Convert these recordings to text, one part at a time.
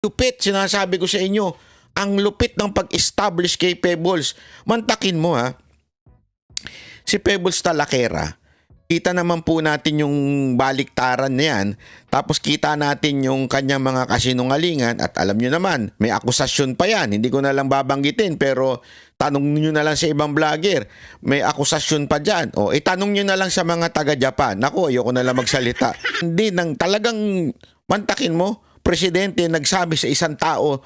Lupit, sinasabi ko sa inyo, ang lupit ng pag-establish kay Pebbles. Mantakin mo ha, si Pebbles Talakera, kita naman po natin yung baliktaran niyan, tapos kita natin yung kanyang mga kasinungalingan at alam nyo naman, may akusasyon pa yan, hindi ko na lang babanggitin pero tanong nyo na lang sa ibang vlogger, may akusasyon pa dyan. O itanong nyo na lang sa mga taga-Japan. Naku, ayoko na lang magsalita. Hindi, nang talagang mantakin mo, presidente nagsabi sa isang tao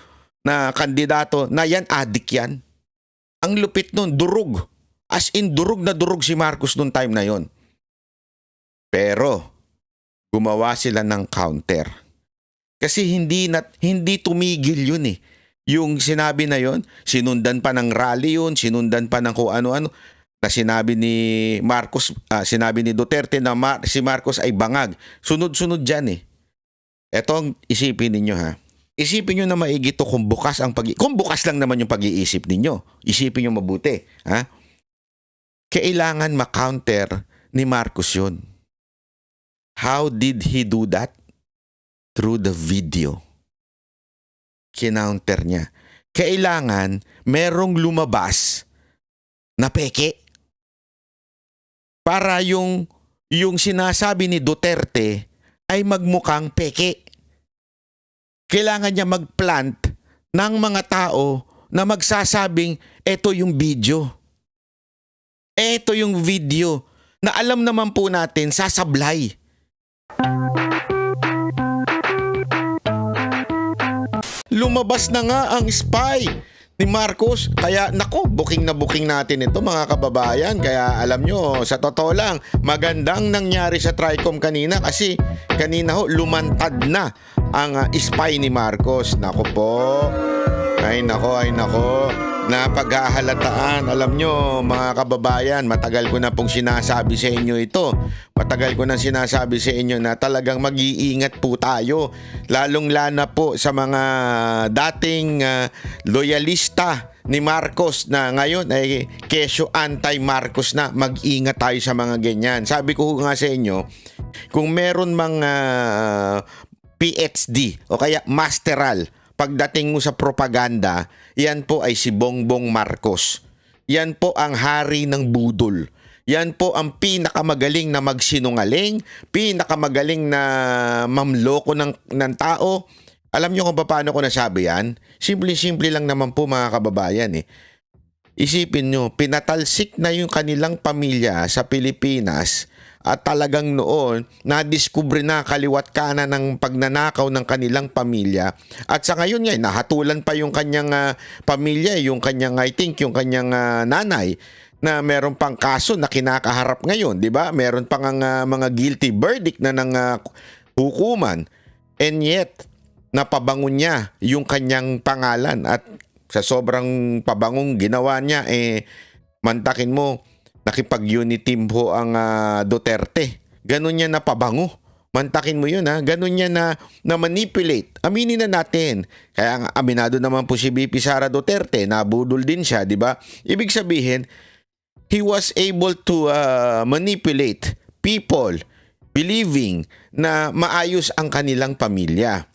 na kandidato na yan, adik yan. Ang lupit nun, durug. As in, durug na durug si Marcos noong time na yon. Pero, gumawa sila ng counter. Kasi hindi tumigil yun eh. Yung sinabi na yon, sinundan pa ng rally yun, sinundan pa ng kung ano-ano. Na sinabi ni Marcos, sinabi ni Duterte na si Marcos ay bangag. Sunod-sunod dyan eh. Ito ang isipin ninyo ha. Isipin nyo na maigi to kung bukas lang naman yung pag-iisip ninyo. Isipin nyo mabuti. Ha? Kailangan ma-counter ni Marcos yun. How did he do that? Through the video. Kinounter niya. Kailangan merong lumabas na peke. Para yung sinasabi ni Duterte ay magmukhang peke. Kailangan niya magplant ng mga tao na magsasabing eto yung video. Eto yung video na alam naman po natin sasablay. Lumabas na nga ang spy ni Marcos. Kaya nako, booking na booking natin ito mga kababayan. Kaya alam nyo, sa totoo lang, magandang nangyari sa Tricom kanina kasi kanina ho, lumantad na ang spy ni Marcos. Nako po. Ay nako. Napaghahalataan. Alam nyo mga kababayan, matagal ko na pong sinasabi sa inyo ito. Matagal ko na sinasabi sa inyo na talagang mag-iingat po tayo. Lalong-lana po sa mga dating loyalista ni Marcos na ngayon ay kesyo anti-Marcos na. Mag-ingat tayo sa mga ganyan. Sabi ko nga sa inyo, kung meron mga PhD o kaya masteral pagdating mo sa propaganda, yan po ay si Bongbong Marcos. Yan po ang hari ng budol. Yan po ang pinakamagaling na magsinungaling, pinakamagaling na mamloko ng tao. Alam nyo kung paano ko nasabi yan? Simple-simple lang naman po mga kababayan eh. Isipin nyo, pinatalsik na yung kanilang pamilya sa Pilipinas at talagang noon, nadiskubre na kaliwat kanan ng pagnanakaw ng kanilang pamilya. At sa ngayon nga, nahatulan pa yung kanyang pamilya, yung kanyang, I think, yung kanyang nanay, na meron pang kaso na kinakaharap ngayon, di ba? Meron pang mga guilty verdict na ng hukuman. And yet, napabangon niya yung kanyang pangalan at sa sobrang pabangong ginawa niya, mantakin mo, nakipag-unity ho ang Duterte. Ganun niya na pabango. Mantakin mo yun ha. Ganun niya na manipulate. Aminin na natin. Kaya aminado naman po si BP Sara Duterte. Nabudol din siya, di ba? Ibig sabihin, he was able to manipulate people believing na maayos ang kanilang pamilya.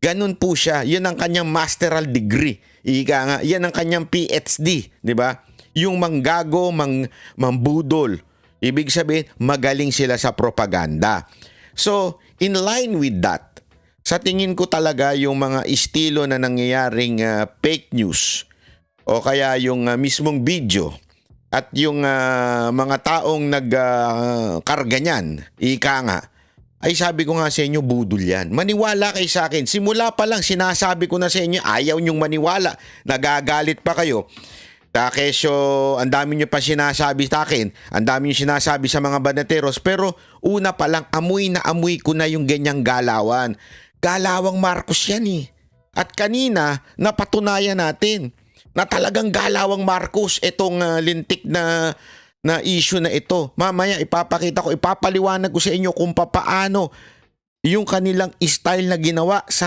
Ganun po siya. Yun ang kanyang masteral degree. Ika nga, yan ang kanyang PhD, di ba? Yung manggago, mambudol. Ibig sabihin, magaling sila sa propaganda. So, in line with that, sa tingin ko talaga yung mga estilo na nangyayaring fake news o kaya yung mismong video at yung mga taong nagkarga niyan, ika nga, ay sabi ko nga sa inyo, budol yan. Maniwala kayo sa akin. Simula pa lang, sinasabi ko na sa inyo, ayaw nyong maniwala. Nagagalit pa kayo. Kesyo, ang dami nyo pa sinasabi sa akin, ang dami nyo sinasabi sa mga banateros, pero una pa lang, amoy na amoy ko na yung ganyang galawan. Galawang Marcos yan eh. At kanina, napatunayan natin na talagang galawang Marcos itong lintik na issue na ito. Mamaya ipapakita ko, ipapaliwanag ko sa inyo kung paano yung kanilang style na ginawa sa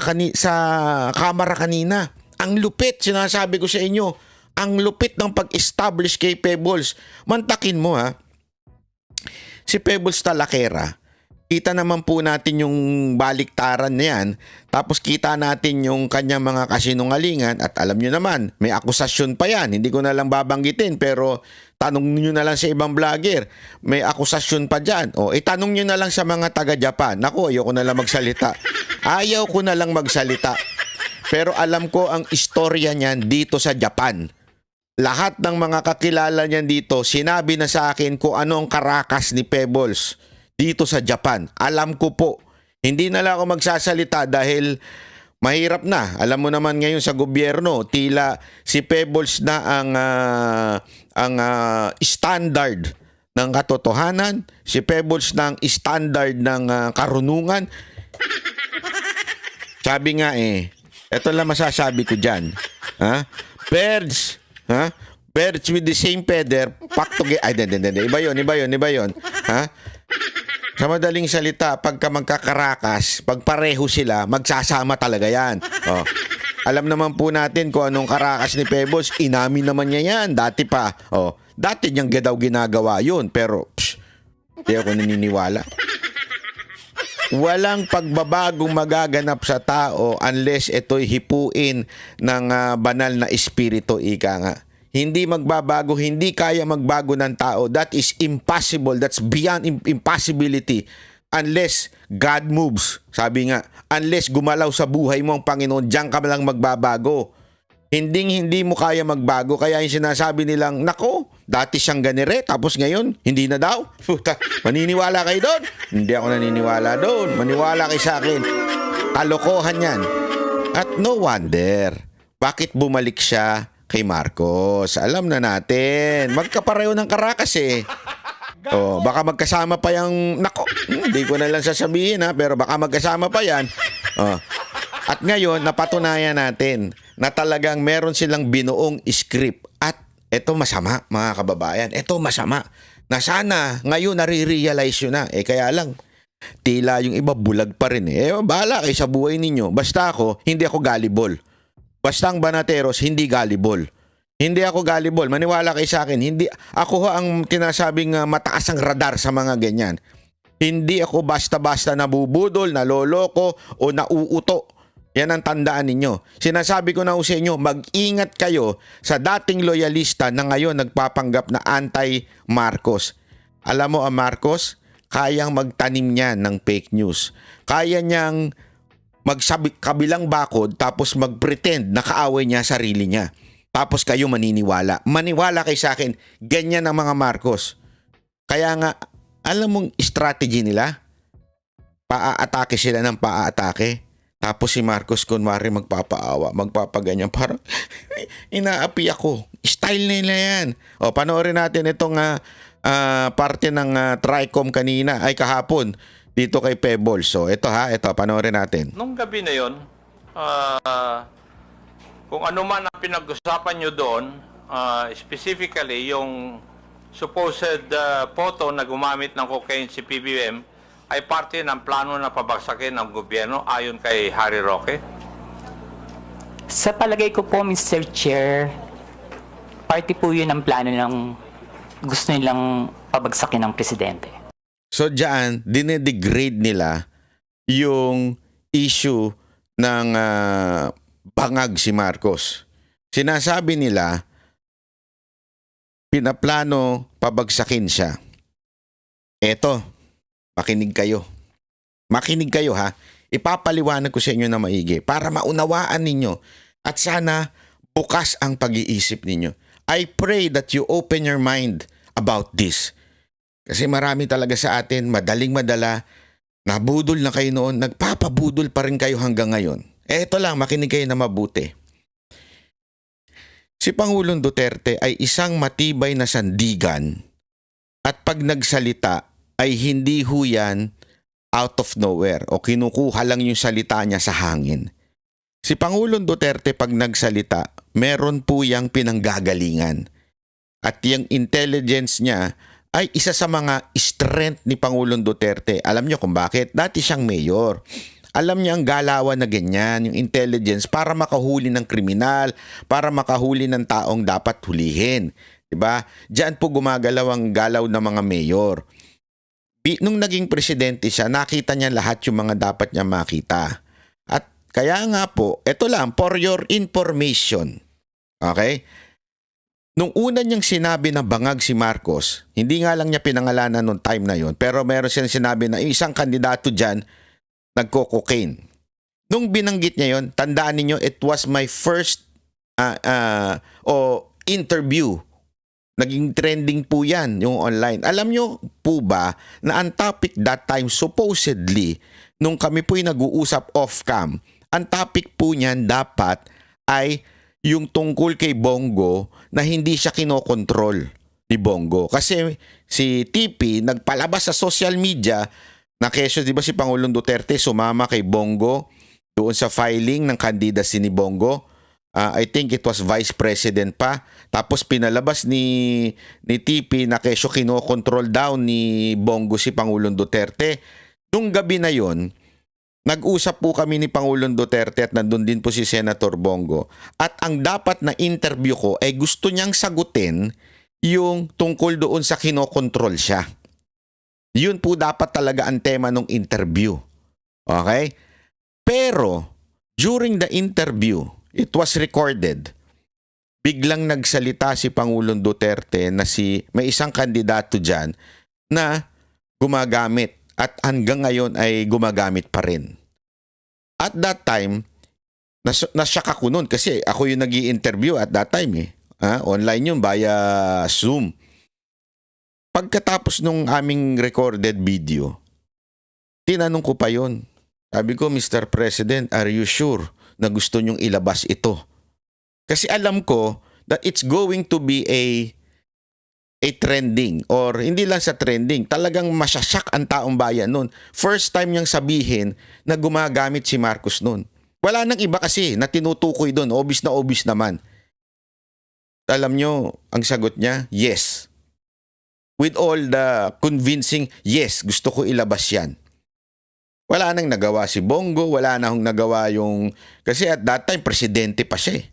kamera kanina. Ang lupit, sinasabi ko sa inyo. Ang lupit ng pag-establish kay Pebbles. Mantakin mo ha. Si Pebbles Talakera, Kita naman po natin yung baliktaran na yan. Tapos kita natin yung kanyang mga kasinungalingan at alam nyo naman, may akusasyon pa yan. Hindi ko na lang babanggitin pero tanong nyo na lang sa ibang vlogger. May akusasyon pa dyan. O, itanong nyo na lang sa mga taga-Japan. Naku, ayoko na lang magsalita. Ayaw ko na lang magsalita. Pero alam ko ang istorya niyan dito sa Japan. Lahat ng mga kakilala niyan dito, sinabi na sa akin kung ano ang karakas ni Pebbles dito sa Japan. Alam ko po. Hindi na lang ako magsasalita dahil mahirap na. Alam mo naman ngayon sa gobyerno, tila si Pebbles na ang standard ng katotohanan. Si Pebbles na ang standard ng karunungan. Sabi nga ito lang masasabi ko dyan. Ha? Birds, ha? Birds with the same feather, pack together. Ay, hindi. Iba yun. Ha? Sa madaling salita, pagka magkakarakas, pag pareho sila, magsasama talaga yan. Oh. Alam naman po natin kung anong karakas ni Pebbles. Inamin naman niya yan. Dati pa. Oh. Dati niyang daw ginagawa yun. Pero, hindi ako naniniwala. Walang pagbabagong magaganap sa tao unless ito'y hipuin ng banal na espiritu, ika nga. Hindi magbabago, hindi kaya magbago ng tao. That is impossible. That's beyond impossibility. Unless God moves. Sabi nga, unless gumalaw sa buhay mo ang Panginoon, diyan ka lang magbabago. Hindi mo kaya magbago. Kaya yung sinasabi nilang, nako, dati siyang ganire, tapos ngayon, hindi na daw. Puta, maniniwala kayo doon? Hindi ako naniniwala doon. Maniwala kayo sa akin. Kalokohan yan. At no wonder, bakit bumalik siya kay Marcos? Alam na natin. Magkapareho ng karakas Oh, baka magkasama pa yung nako. Hindi ko na lang sasabihin pero baka magkasama pa yan. Oh. At ngayon napatunayan natin na talagang meron silang binuong script at ito masama mga kababayan. Ito masama. Na sana ngayon nare-realize yun na. Kaya lang tila yung iba bulag pa rin bahala kayo sa buhay ninyo. Basta ako, hindi ako gullible. Basta ang Banateros, hindi gullible. Hindi ako gullible. Maniwala kayo sa akin. Hindi, ako ang tinasabing mataas ang radar sa mga ganyan. Hindi ako basta-basta nabubudol, naloloko, o nauuto. Yan ang tandaan ninyo. Sinasabi ko na sa inyo, mag-ingat kayo sa dating loyalista na ngayon nagpapanggap na anti-Marcos. Alam mo ang Marcos, kayang magtanim niyan ng fake news. Kaya niyang magsabi kabilang bakod tapos mag-pretend na kaaway niya sarili niya. Tapos kayo maniniwala. Maniwala kayo sa akin, ganyan ang mga Marcos. Kaya nga, alam mong strategy nila? Paa-atake sila ng paa-atake. Tapos si Marcos kunwari magpapaawa, magpapaganyan. Parang inaapi ako. Style nila yan. O, panoorin natin itong parte ng Tricom kanina, ay kahapon, dito kay Pebbles. So, ito panoorin natin. Nung gabi na yon, kung ano man ang pinag-usapan nyo doon, specifically yung supposed photo na gumamit ng cocaine si PBBM, ay parte ng plano na pabagsakin ng gobyerno ayon kay Harry Roque? Sa palagay ko po, Mr. Chair, parte po yun ang plano ng gusto nilang pabagsakin ng presidente. So diyan, dinedegrade nila yung issue ng bangag si Marcos. Sinasabi nila, pinaplano pabagsakin siya. Eto, makinig kayo. Makinig kayo ha. Ipapaliwanag ko sa inyo na maigi para maunawaan ninyo at sana bukas ang pag-iisip ninyo. I pray that you open your mind about this. Kasi marami talaga sa atin, madaling-madala, nabudol na kayo noon, nagpapabudol pa rin kayo hanggang ngayon. Eto lang, makinig kayo na mabuti. Si Pangulong Duterte ay isang matibay na sandigan at pag nagsalita ay hindi huyan out of nowhere o kinukuha lang yung salita niya sa hangin. Si Pangulong Duterte pag nagsalita, meron po yang pinanggagalingan. At yung intelligence niya ay isa sa mga strength ni Pangulong Duterte. Alam niyo kung bakit? Dati siyang mayor. Alam niya ang galawan na ganyan, yung intelligence para makahuli ng kriminal, para makahuli ng taong dapat hulihin. Diba? Diyan po gumagalaw ang galaw ng mga mayor. nung naging presidente siya, nakita niya lahat yung mga dapat niya makita. At kaya nga po, ito lang, for your information. Okay? Nung una niyang sinabi na bangag si Marcos, hindi nga lang niya pinangalanan nung time na yon, pero meron siyang sinabi na isang kandidato dyan, nagko-cocaine. Nung binanggit niya yon, tandaan niyo it was my first interview. Naging trending po yan, yung online. Alam niyo po ba na ang topic that time, supposedly, nung kami po'y nag-uusap off-cam, ang topic po niyan dapat ay yung tungkol kay Bongo na hindi siya kinokontrol ni Bongo. Kasi si TP nagpalabas sa social media na kesyo, di ba si Pangulong Duterte sumama kay Bongo doon sa filing ng candidacy ni Bongo. I think it was Vice President pa. Tapos pinalabas ni TP na kesyo kinokontrol daw ni Bongo si Pangulong Duterte. Nung gabi na yon, nag-usap po kami ni Pangulong Duterte at nandun din po si Senator Bongo. At ang dapat na interview ko ay gusto niyang sagutin yung tungkol doon sa kinokontrol siya. Yun po dapat talaga ang tema ng interview. Okay? Pero, during the interview, it was recorded. Biglang nagsalita si Pangulong Duterte na may isang kandidato dyan na gumagamit. At hanggang ngayon ay gumagamit pa rin. At that time, nasyak ako nun kasi ako yung nag-i-interview at that time eh. Online yun via Zoom. Pagkatapos nung aming recorded video, tinanong ko pa yun. Sabi ko, Mr. President, are you sure na gusto nyong ilabas ito? Kasi alam ko that it's going to be a trending or hindi lang sa trending, talagang masasyak ang taong bayan nun. First time niyang sabihin na gumagamit si Marcos nun. Wala nang iba kasi na tinutukoy doon, obvious na obvious naman. Alam nyo, ang sagot niya, yes. With all the convincing, yes, gusto ko ilabas yan. Wala nang nagawa si Bongo, wala na hong nagawa yung, kasi at that time, presidente pa siya eh.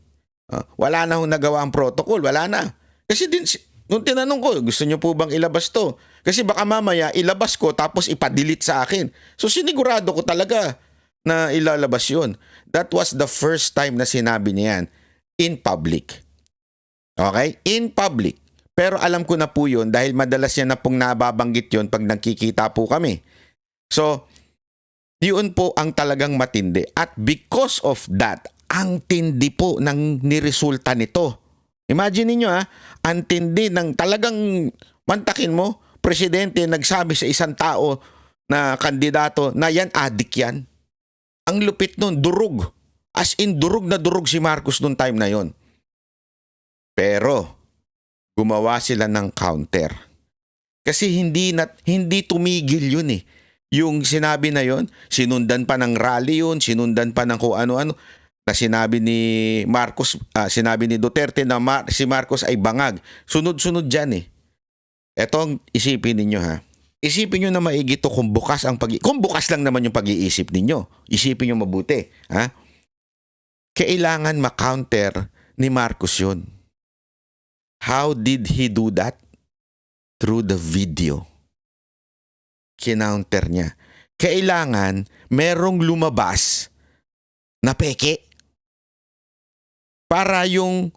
Wala na hong nagawa ang protocol, wala na. Kasi din, nung tinanong ko, gusto nyo po bang ilabas to? Kasi baka mamaya ilabas ko tapos ipadelete sa akin. So sinigurado ko talaga na ilalabas yun. That was the first time na sinabi niya yan in public. Okay? In public. Pero alam ko na po yun dahil madalas niya na pong nababanggit yun pag nagkikita po kami. So, yun po ang talagang matindi. At because of that, ang tindi po ng niresulta nito. Imagine niyo ang tindi ng talagang mantakin mo, presidente nagsabi sa isang tao na kandidato na yan, adik yan. Ang lupit nun, durug. As in, durug na durug si Marcos nung time na yon. Pero, gumawa sila ng counter. Kasi hindi tumigil yun eh. Yung sinabi na yon, sinundan pa ng rally yun, sinundan pa ng kung ano-ano. Na sinabi ni Marcos, sinabi ni Duterte na si Marcos ay bangag. Sunod-sunod dyan eh. Eto ang isipin ninyo ha. Isipin nyo na maigi to kung bukas kung bukas lang naman yung pag-iisip ninyo. Isipin nyo mabuti. Ha? Kailangan ma-counter ni Marcos yun. How did he do that? Through the video. Kinounter niya. Kailangan merong lumabas na peke. Para yung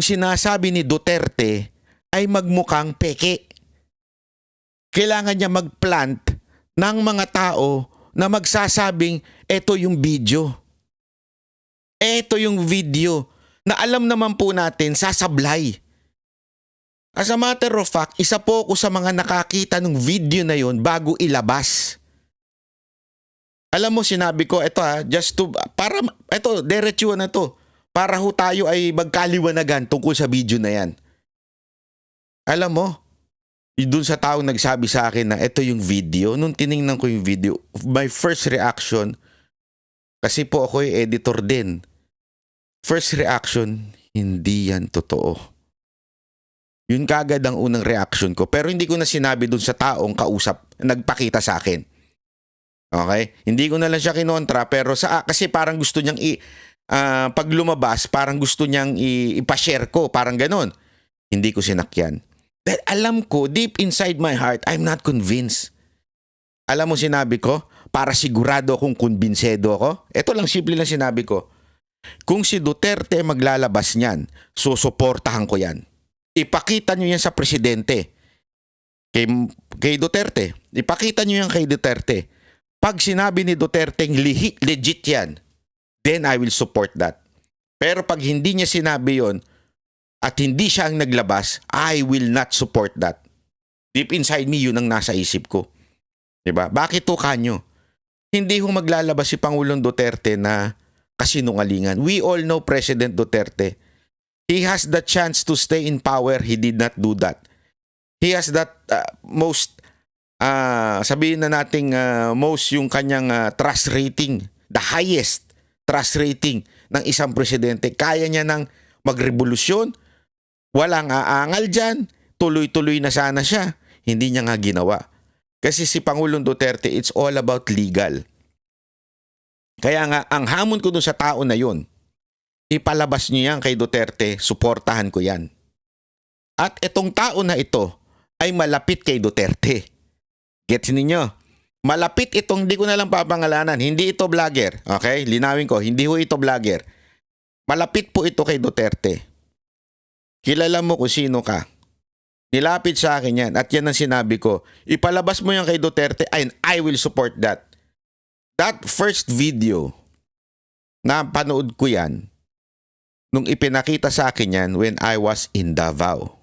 sinasabi ni Duterte ay magmukhang peke. Kailangan niya magplant ng mga tao na magsasabing, eto yung video. Eto yung video na alam naman po natin sasablay. As a matter of fact, isa po ako sa mga nakakita ng video na yon bago ilabas. Alam mo, sinabi ko, diretsuhan na to. Para ho tayo ay magkaliwanagan tungkol sa video na yan. Alam mo, dun sa taong nagsabi sa akin na ito yung video, nung tiningnan ko yung video, my first reaction, kasi po ako yung editor din. First reaction, hindi yan totoo. Yun kagad ang unang reaction ko. Pero hindi ko na sinabi dun sa taong kausap, nagpakita sa akin. Okay? Hindi ko na lang siya kinontra, pero kasi parang gusto niyang pag lumabas, parang gusto niyang ipashare ko, parang ganon. Hindi ko sinakyan. Dahil alam ko, deep inside my heart, I'm not convinced. Alam mo sinabi ko? Para sigurado akong kumbinsedo ako. Ito lang, simple lang sinabi ko. Kung si Duterte maglalabas niyan, susuportahan ko yan. Ipakita nyo yan sa presidente. Kay Duterte. Ipakita nyo yan kay Duterte. Pag sinabi ni Duterte legit yan, then I will support that. Pero pag hindi niya sinabi yon at hindi siya ang naglabas, I will not support that. Deep inside me, yun ang nasa isip ko. Diba? Bakit to kanyo? Hindi ho maglalabas si Pangulong Duterte na kasinungalingan. We all know President Duterte. He has the chance to stay in power. He did not do that. He has that sabihin na nating most yung kanyang trust rating. The highest trust rating ng isang presidente. Kaya niya nang magrevolusyon. Walang aangal dyan. Tuloy-tuloy na sana siya. Hindi niya nga ginawa. Kasi si Pangulong Duterte, it's all about legal. Kaya nga, ang hamon ko dun sa tao na yun, ipalabas niyo yan kay Duterte, suportahan ko yan. At itong tao na ito ay malapit kay Duterte. Gets ninyo? Malapit itong, hindi ko na lang papangalanan, hindi ito vlogger. Okay? Linawin ko, hindi ho ito vlogger. Malapit po ito kay Duterte. Kilala mo kung sino ka. Nilapit sa akin yan at yan ang sinabi ko. Ipalabas mo yan kay Duterte and I will support that. That first video na panood ko yan nung ipinakita sa akin yan when I was in Davao.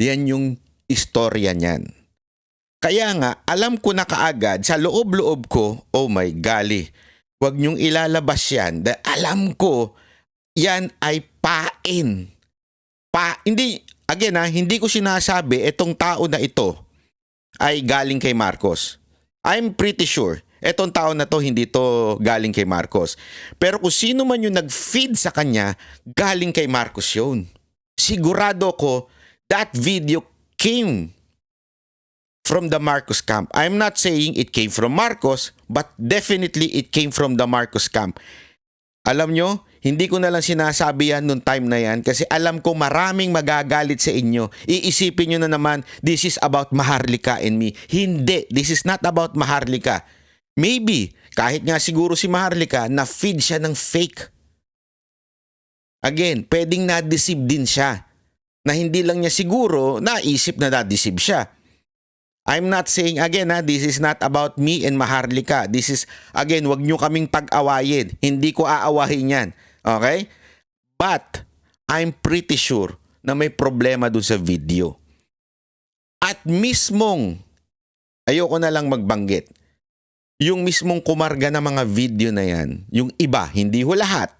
Yan yung istorya niyan. Kaya nga, alam ko na kaagad sa loob-loob ko, oh my golly, huwag niyong ilalabas yan. Dahil alam ko, yan ay pain. Hindi ko sinasabi itong tao na ito ay galing kay Marcos. I'm pretty sure itong tao na to hindi to galing kay Marcos. Pero kung sino man yung nag-feed sa kanya, galing kay Marcos yun. Sigurado ko that video came from the Marcos camp. I'm not saying it came from Marcos, but definitely it came from the Marcos camp. Alam nyo, hindi ko na lang sinasabi yan nung time na yan kasi alam ko maraming magagalit sa inyo. Iisipin nyo na naman, this is about Maharlika and me. Hindi, this is not about Maharlika. Maybe, kahit nga siguro si Maharlika, na-feed siya ng fake. Again, pwedeng na-deceive din siya. Na hindi lang niya siguro naisip na na-deceive siya. I'm not saying again this is not about me and Maharlika. This is, again, wag nyo kaming pag-awayin. Hindi ko aawahin yan. Okay? But, I'm pretty sure na may problema dun sa video. At mismong, ayoko na lang magbanggit, yung mismong kumarga ng mga video na yan, yung iba, hindi ho lahat,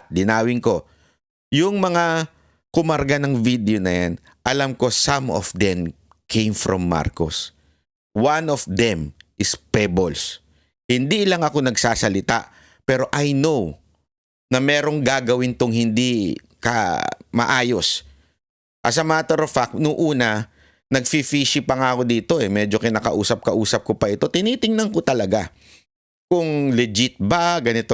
dinawin ko, yung mga kumarga ng video na yan, alam ko some of them came from Marcos. One of them is Pebbles. Hindi lang ako nagsasalita, pero I know na merong gagawin tong hindi maayos. As a matter of fact, noong una, nagfi-fishy pa nga ako dito medyo kinakausap-kausap ko pa ito. Tinitingnan ko talaga kung legit ba, ganito,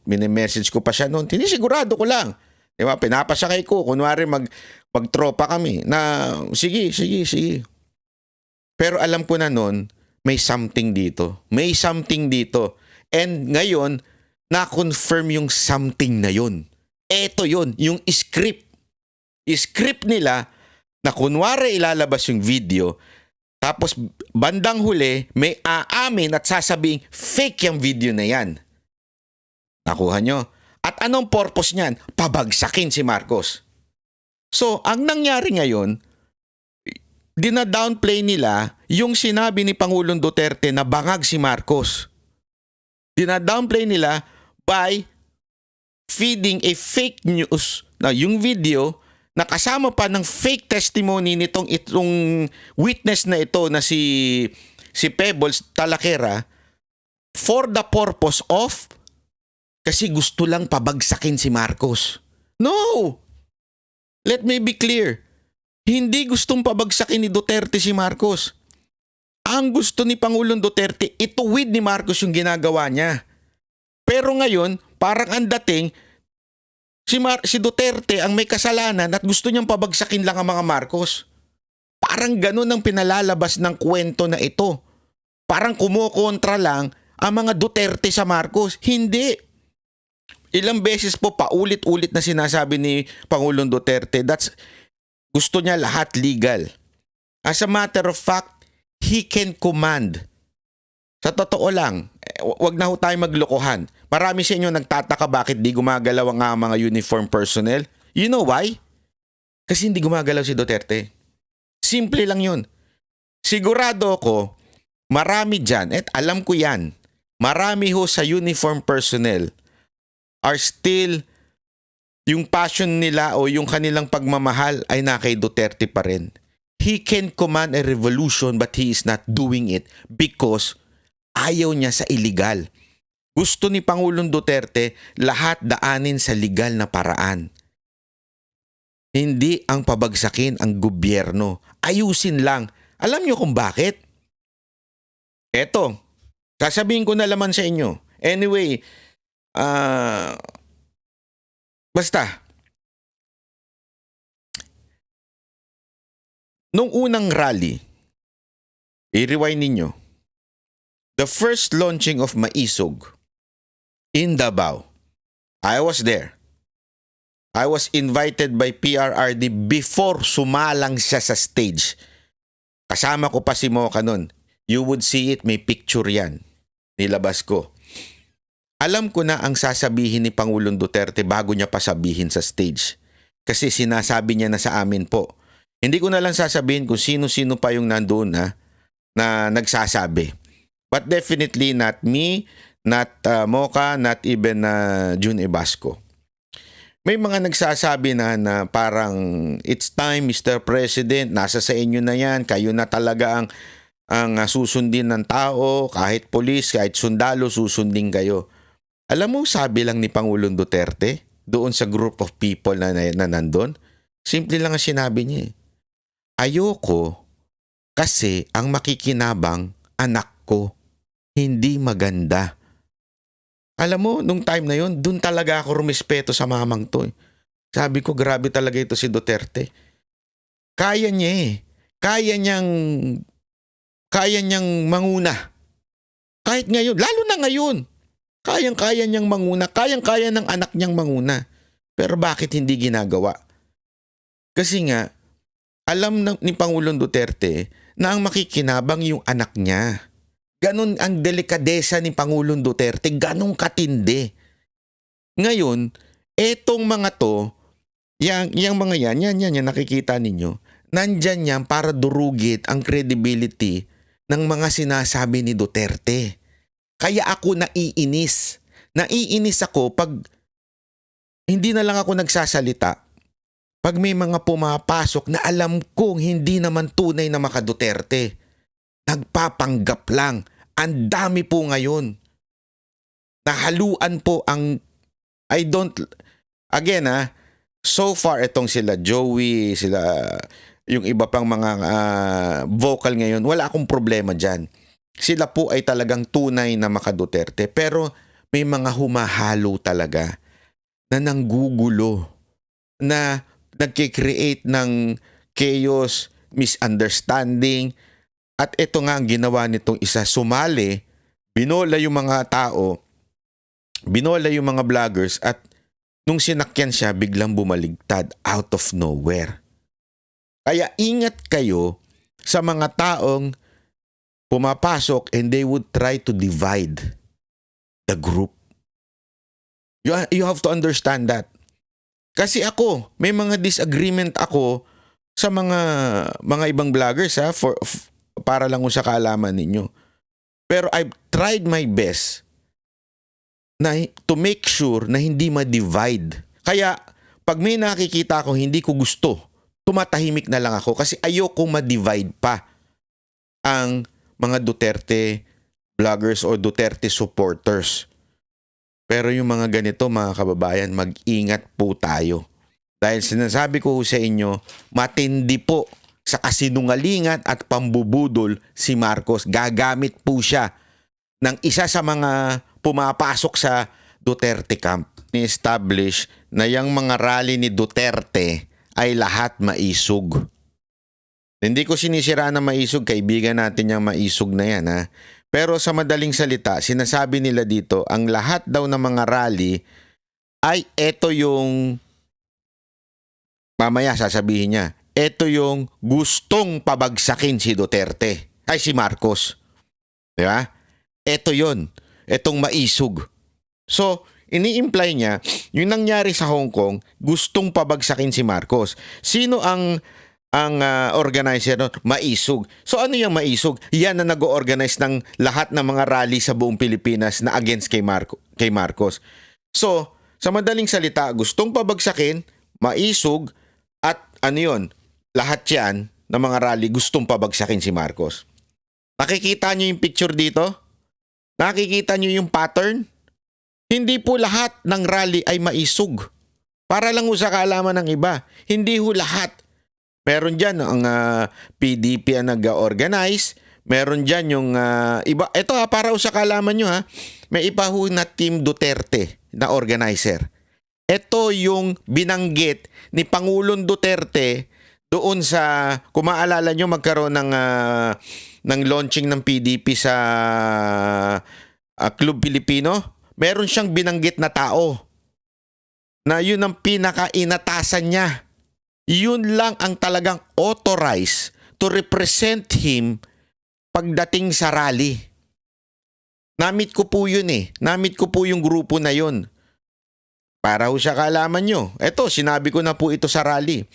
mini-message ko pa siya noon. Tinisigurado ko lang. Diba? Pinapasakay ko. Kunwari magtropa kami na sige. Pero alam ko na noon, may something dito. And ngayon, na-confirm yung something na yun. Eto yun, yung script. Script nila na kunwari ilalabas yung video, tapos bandang huli, may aamin at sasabing fake yung video na yan. Nakuha nyo? At anong purpose niyan? Pabagsakin si Marcos. So, ang nangyari ngayon, dina-downplay nila yung sinabi ni Pangulong Duterte na bangag si Marcos. Dina-downplay nila by feeding a fake news na yung video na kasama pa ng fake testimony itong witness na ito na si Pebbles Talakera for the purpose of kasi gusto lang pabagsakin si Marcos. No! Let me be clear. Hindi gustong pabagsakin ni Duterte si Marcos. Ang gusto ni Pangulong Duterte, ituwid ni Marcos yung ginagawa niya. Pero ngayon, parang ang dating, si Duterte ang may kasalanan at gusto niyang pabagsakin lang ang mga Marcos. Parang ganun ang pinalalabas ng kwento na ito. Parang kumukontra lang ang mga Duterte sa Marcos. Hindi. Ilang beses po paulit-ulit na sinasabi ni Pangulong Duterte, gusto niya lahat legal. As a matter of fact, he can command. Sa totoo lang, wag na ho tayo maglokohan. Marami sa inyo nagtataka bakit di gumagalaw ang mga uniform personnel. You know why? Kasi hindi gumagalaw si Duterte. Simple lang yun. Sigurado ako, marami dyan, at alam ko yan, marami ho sa uniform personnel are still, yung passion nila o yung kanilang pagmamahal ay na kay Duterte pa rin. He can command a revolution but he is not doing it because ayaw niya sa illegal. Gusto ni Pangulong Duterte lahat daanin sa legal na paraan. Hindi ang pabagsakin ang gobyerno. Ayusin lang. Alam niyo kung bakit? Eto, sasabihin ko na laman sa inyo. Anyway, basta, nung unang rally, i-rewind ninyo, the first launching of Maisog in Davao, I was there. I was invited by PRRD before sumalang siya sa stage. Kasama ko pa si Mocha nun. You would see it, may picture yan. Nilabas ko. Alam ko na ang sasabihin ni Pangulong Duterte bago niya pa sabihin sa stage. Kasi sinasabi niya na sa amin po. Hindi ko na lang sasabihin kung sino-sino pa yung nandoon na nagsasabi. But definitely not me, not Mocha, not even June Ebasco. May mga nagsasabi na parang it's time Mr. President, nasa sa inyo na yan, kayo na talaga ang susundin ng tao, kahit polis, kahit sundalo, susundin kayo. Alam mo, sabi lang ni Pangulong Duterte doon sa group of people na nandun, simple lang ang sinabi niya. Ayoko kasi ang makikinabang anak ko, hindi maganda. Alam mo, nung time na yun, dun talaga ako rumispeto sa mamang to. Sabi ko, grabe talaga ito si Duterte. Kaya niya Kaya niyang manguna. Kahit ngayon, lalo na ngayon. Kayang-kaya niyang manguna. Kayang-kaya ng anak niyang manguna. Pero bakit hindi ginagawa? Kasi nga, alam ni Pangulong Duterte na ang makikinabang yung anak niya. Ganon ang delikadesa ni Pangulong Duterte, ganong katindi. Ngayon, etong mga to, yang mga yan, nakikita ninyo, nandyan yan para durugit ang credibility ng mga sinasabi ni Duterte. Kaya ako naiinis. Naiinis ako pag hindi na lang ako nagsasalita. Pag may mga pumapasok na alam kong hindi naman tunay na maka Duterte. Nagpapanggap lang. Ang dami po ngayon. Nahaluan po ang so far itong sila Joey, yung iba pang mga vocal ngayon, wala akong problema dyan. Sila po ay talagang tunay na maka Duterte. Pero may mga humahalo talaga na nanggugulo, na nagkikreate ng chaos, misunderstanding. At ito nga ang ginawa nitong isa, sumali, binola yung mga tao, binola yung mga vloggers, at nung sinakyan siya, biglang bumaligtad out of nowhere. Kaya ingat kayo sa mga taong pumapasok and they would try to divide the group. You have to understand that. Kasi ako, may mga disagreement ako sa mga ibang vloggers para lang sa kaalaman ninyo. Pero I've tried my best to make sure na hindi ma-divide. Kaya pag may nakikita ako hindi ko gusto, tumatahimik na lang ako kasi ayoko ma-divide pa ang mga Duterte vloggers o Duterte supporters. Pero yung mga ganito, mga kababayan, mag-ingat po tayo. Dahil sinasabi ko sa inyo, matindi po sa kasinungalingan at pambubudol si Marcos. Gagamit po siya ng isa sa mga pumapasok sa Duterte camp. Ni-establish na yung mga rally ni Duterte ay lahat maisog. Hindi ko sinisira na Maisog, kaibigan natin yung Maisog na yan ha. Pero sa madaling salita, sinasabi nila dito, ang lahat daw ng mga rally ay eto yung, mamaya sasabihin niya, eto yung gustong pabagsakin si Duterte, ay si Marcos. Di ba? Eto yun, etong Maisog. So, ini-imply niya, yung nangyari sa Hong Kong, gustong pabagsakin si Marcos. Sino ang organizer nun? Maisog. So ano yung Maisog? Yan na nag-organize ng lahat ng mga rally sa buong Pilipinas na against kay Marcos. So, sa madaling salita, gustong pabagsakin, Maisog, at ano yun? Lahat yan ng mga rally gustong pabagsakin si Marcos. Nakikita nyo yung picture dito? Nakikita nyo yung pattern? Hindi po lahat ng rally ay Maisog. Para lang sa kaalaman ng iba. Hindi ho lahat. Meron dyan ang PDP ang nag-organize. Meron dyan yung iba. Ito para sa kaalaman nyo ha. May iba ho na Team Duterte na organizer. Ito yung binanggit ni Pangulong Duterte doon sa, kung maalala nyo, magkaroon ng launching ng PDP sa Club Pilipino. Meron siyang binanggit na tao na yun ang pinaka-inatasan niya. Yun lang ang talagang authorized to represent him pagdating sa rally. Namit ko po yun eh. Namit ko po yung grupo na yun. Para ho sa kaalaman nyo. Eto, sinabi ko na po ito sa rally.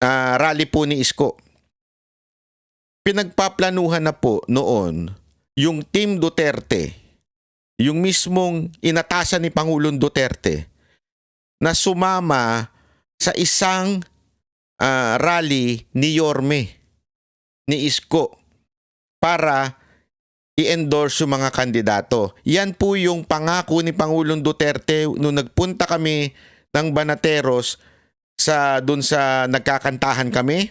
Rally po ni Isko. Pinagpaplanuhan na po noon yung Team Duterte, yung mismong inatasan ni Pangulong Duterte na sumama sa isang rally ni Yorme, ni Isko, para i-endorse yung mga kandidato. Yan po yung pangako ni Pangulong Duterte nung nagpunta kami ng Banateros dun sa nagkakantahan kami.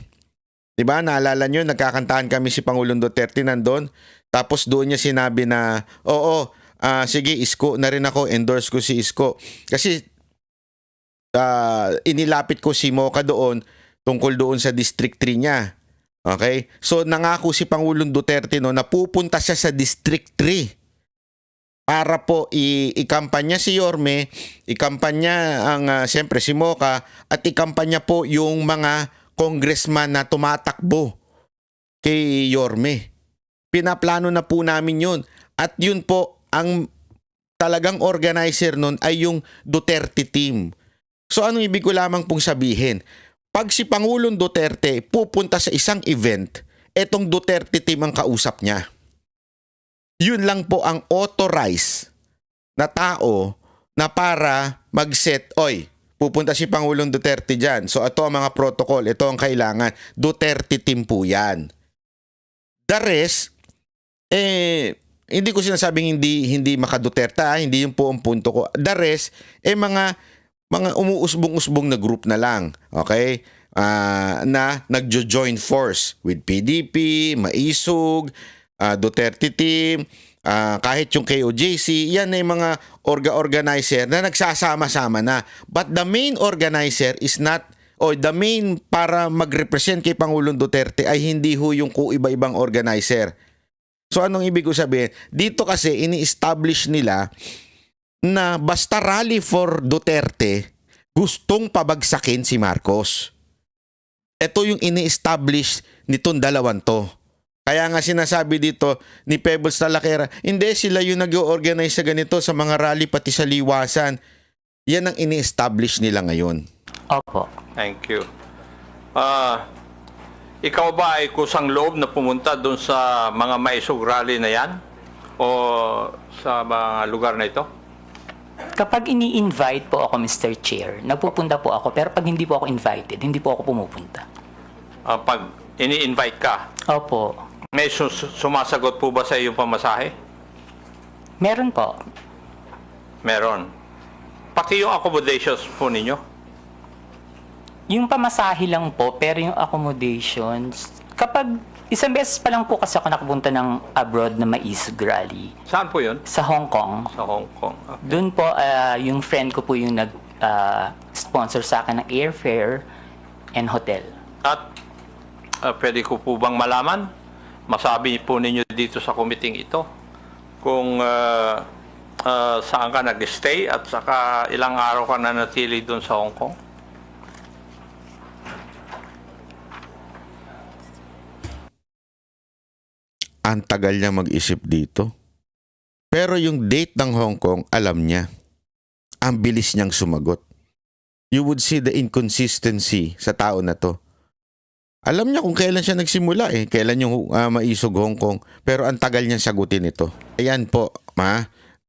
Diba? Naalala nyo, nagkakantahan kami si Pangulong Duterte nandun. Tapos doon niya sinabi na, oo, sige, Isko na rin ako, endorse ko si Isko. Kasi inilapit ko si Mocha doon tungkol doon sa District 3 niya. Okay? So nangako si Pangulong Duterte no na pupunta siya sa District 3 para po ikampanya si Yorme, ikampanya ang siyempre si Mocha, at ikampanya po yung mga congressman na tumatakbo kay Yorme. Pinaplano na po namin yun. At yun po ang talagang organizer nun ay yung Duterte team. So anong ibig ko lamang pong sabihin? Pag si Pangulong Duterte pupunta sa isang event, etong Duterte team ang kausap niya. Yun lang po ang authorized na tao na para mag-set, oy, pupunta si Pangulong Duterte dyan. So ito ang mga protocol, ito ang kailangan. Duterte team po yan. The rest, hindi ko sinasabing hindi maka-Duterte, hindi yung po ang punto ko. The rest, mga umuusbong-usbong na group na lang, okay? Na nagjo-join force with PDP, Maisog, Duterte team, kahit yung KOJC, yan ay mga organizer na nagsasama-sama na. But the main organizer is not, o the main para mag-represent kay Pangulong Duterte ay hindi ho yung iba-ibang organizer. So anong ibig ko sabihin? Dito kasi ini-establish nila na basta rally for Duterte, gustong pabagsakin si Marcos. Ito yung ini-establish nitong dalawang to. Kaya nga sinasabi dito ni Pebbles Talakera, hindi sila yung nag-organize sa ganito sa mga rally pati sa liwasan. Yan ang ini-establish nila ngayon. Opo. Thank you. Ikaw ba ay kusang loob na pumunta doon sa mga Maisog rally na yan? O sa mga lugar na ito? Kapag ini-invite po ako, Mr. Chair, nagpupunta po ako. Pero pag hindi po ako invited, hindi po ako pumupunta. Pag ini-invite ka, Opo. may sumasagot po ba sa iyong pamasahe? Meron po. Meron. Pati yung accommodations po ninyo? Yung pamasahe lang po, pero yung accommodations, kapag isang beses pa lang po kasi ako nakapunta ng abroad na Maisog rally. Saan po yun? Sa Hong Kong. Sa Hong Kong. Okay. Doon po, yung friend ko po yung nag-sponsor sa akin ng airfare and hotel. At Pwede ko po bang malaman? Masabi po ninyo dito sa committee ito kung saan ka nag-stay at saka ilang araw ka nanatili doon sa Hong Kong? Ang tagal niya mag-isip dito. Pero yung date ng Hong Kong, alam niya. Ang bilis niyang sumagot. You would see the inconsistency sa tao na to. Alam niya kung kailan siya nagsimula kailan yung maisog Hong Kong. Pero ang tagal niyang sagutin ito. Ayan po,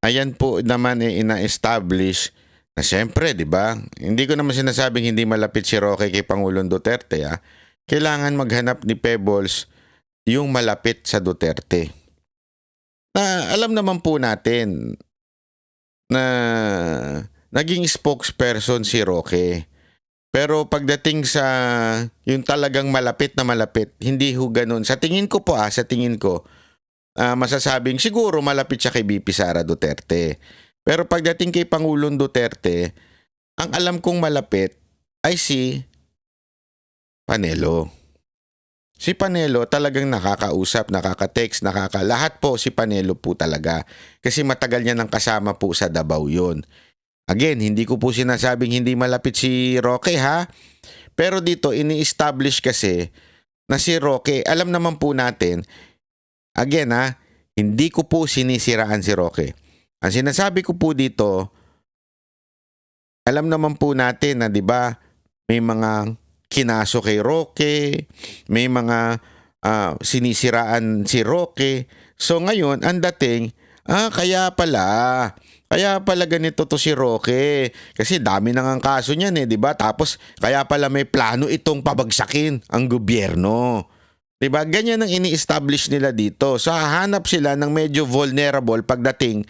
ayan po naman ina-establish na siyempre, di ba? Hindi ko naman sinasabing hindi malapit si Roque kay Pangulong Duterte. Kailangan maghanap ni Pebbles yung malapit sa Duterte. Alam naman po natin na naging spokesperson si Roque. Pero pagdating sa yung talagang malapit na malapit, hindi ho ganun. Sa tingin ko po masasabing siguro malapit siya kay BP Sara Duterte. Pero pagdating kay Pangulong Duterte, ang alam kong malapit ay si Panelo. Si Panelo talagang nakakausap, nakaka-text, lahat po si Panelo po talaga. Kasi matagal niya nang kasama po sa Davao yun. Again, hindi ko po sinasabing hindi malapit si Roque Pero dito ini-establish kasi na si Roque, alam naman po natin, again hindi ko po sinisiraan si Roque. Ang sinasabi ko po dito, alam naman po natin na 'di ba, may mga kinaso kay Roque, may mga sinisiraan si Roque. So ngayon, ang dating, kaya pala ganito to si Roque. Kasi dami nang ang kaso niyan 'di ba? Tapos kaya pala may plano itong pabagsakin ang gobyerno. 'Di ba? Ganyan ang ini-establish nila dito. So hahanap sila ng medyo vulnerable pagdating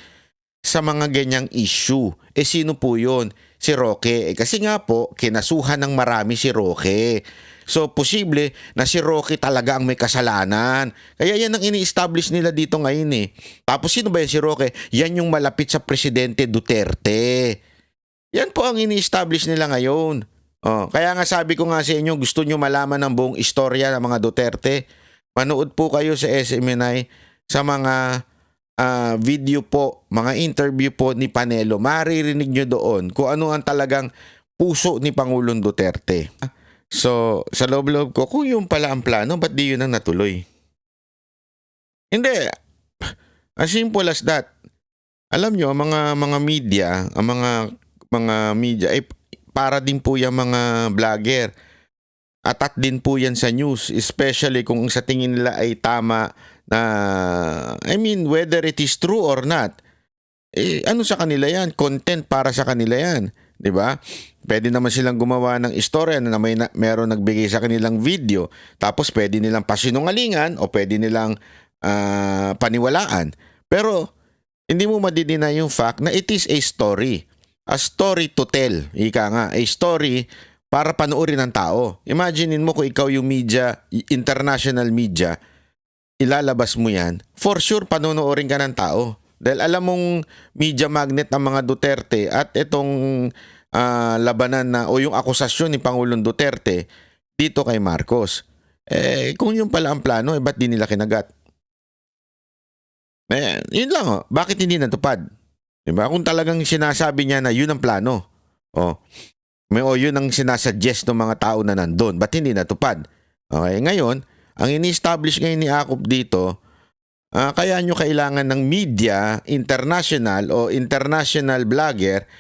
sa mga ganyang issue. Sino po 'yun? Si Roque. Kasi nga po, kinasuhan ng marami si Roque. So, posible na si Roque talaga ang may kasalanan. Kaya yan ang ini-establish nila dito ngayon Tapos sino ba yan si Roque? Yan yung malapit sa Presidente Duterte. Yan po ang ini-establish nila ngayon. Kaya nga sabi ko nga sa inyo, gusto nyo malaman ng buong istorya ng mga Duterte? Manood po kayo sa SMNI sa mga video po, mga interview po ni Panelo. Maririnig nyo doon kung ano ang talagang puso ni Pangulong Duterte. So, sa loob-loob ko, kung yun pala ang plano, ba't di yun ang natuloy? Hindi. As simple as that. Alam nyo, mga media, ang mga media, para din po yung mga vlogger. Atat din po yan sa news, especially kung sa tingin nila ay tama na, whether it is true or not. Ano sa kanila yan? Content para sa kanila yan. 'Di ba? Pwede naman silang gumawa ng istorya na meron nagbigay sa kanilang video, tapos pwede nilang pasinungalingan o pwede nilang paniwalaan. Pero hindi mo madidina yung fact na it is a story. A story to tell. Ika nga, a story para panoorin ng tao. Imaginein mo kung ikaw yung media, international media, ilalabas mo yan, for sure panonoorin ka ng tao. Dahil alam mong media magnet ng mga Duterte at itong labanan na o yung akusasyon ni Pangulong Duterte dito kay Marcos. Kung yung pala ang plano, ba't di nila kinagat? Yun lang Bakit hindi natupad? Diba? Kung talagang sinasabi niya na yun ang plano, yun ang sinasuggest ng mga tao na nandun, ba't hindi natupad? Okay, ngayon, ang ini-establish ngayon ni Akop dito, kaya nyo kailangan ng media, international o international vlogger,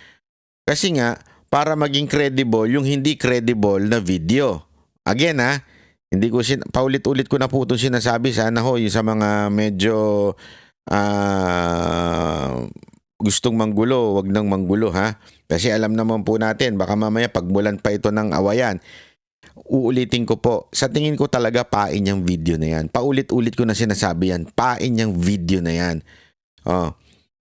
kasi nga, para maging credible yung hindi credible na video. Again hindi ko paulit-ulit ko na po itong sinasabi, sana yung sa mga medyo gustong manggulo, wag nang manggulo Kasi alam naman po natin, baka mamaya pagmulan pa ito ng awayan. Uulitin ko po, sa tingin ko talaga pain yung video na yan. Paulit-ulit ko na sinasabi yan, pain yung video na yan.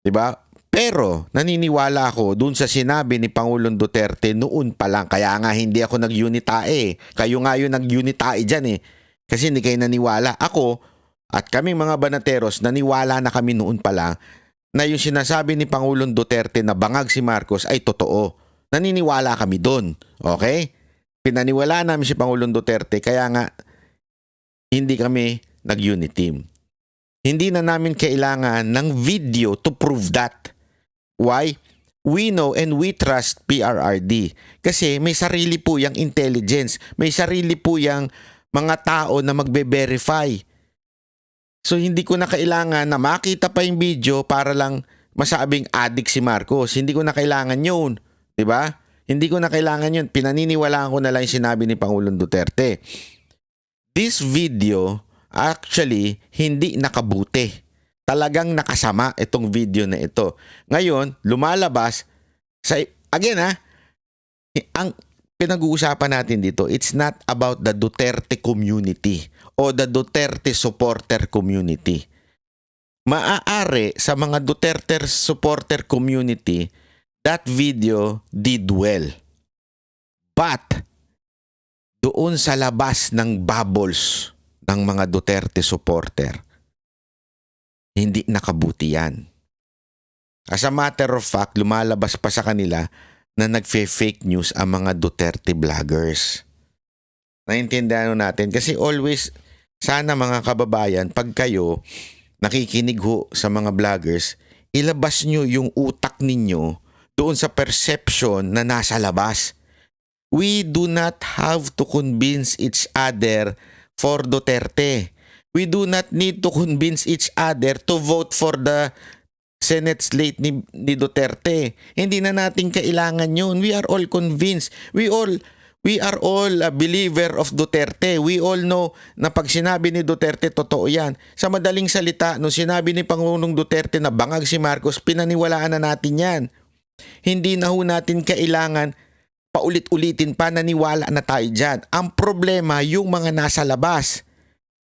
'Di ba? Pero naniniwala ako dun sa sinabi ni Pangulong Duterte noon pa lang. Kaya nga hindi ako nag-unitae. Kayo nga yung nag-unitae dyan Kasi hindi kayo naniwala. Ako at kaming mga banateros, naniwala na kami noon pa lang na yung sinasabi ni Pangulong Duterte na bangag si Marcos ay totoo. Naniniwala kami dun. Okay? Pinaniwala namin si Pangulong Duterte. Kaya nga hindi kami nag-unit team. Hindi na namin kailangan ng video to prove that. Why? We know and we trust PRRD. Kasi may sarili po yung intelligence. May sarili po yung mga tao na magbe-verify. So hindi ko na kailangan na makita pa yung video para lang masabing addict si Marcos. Hindi ko na kailangan yun. Diba? Hindi ko na kailangan yun. Pinaniniwalaan ko na lang yung sinabi ni Pangulong Duterte. This video actually hindi nakabuti. Talagang nakasama itong video na ito. Ngayon, lumalabas again ang pinag-uusapan natin dito, it's not about the Duterte community o the Duterte supporter community. Maaari sa mga Duterte supporter community, that video did well. But doon sa labas ng bubbles ng mga Duterte supporter, hindi nakabuti yan. As a matter of fact, lumalabas pa sa kanila na nagfe-fake news ang mga Duterte vloggers. Naintindihan natin kasi always, sana mga kababayan, pag kayo nakikinig ho sa mga vloggers, ilabas nyo yung utak ninyo doon sa perception na nasa labas. We do not have to convince each other for Duterte. We do not need to convince each other to vote for the Senate slate ni Duterte. Hindi na natin kailangan yun. We are all convinced. We are all a believer of Duterte. We all know na pag sinabi ni Duterte, totoo yan. Sa madaling salita, nung sinabi ni Pangulong Duterte na bangag si Marcos, pinaniwalaan na natin yan. Hindi na ho natin kailangan paulit-ulitin pa, naniwala na tayo dyan. Ang problema, yung mga nasa labas.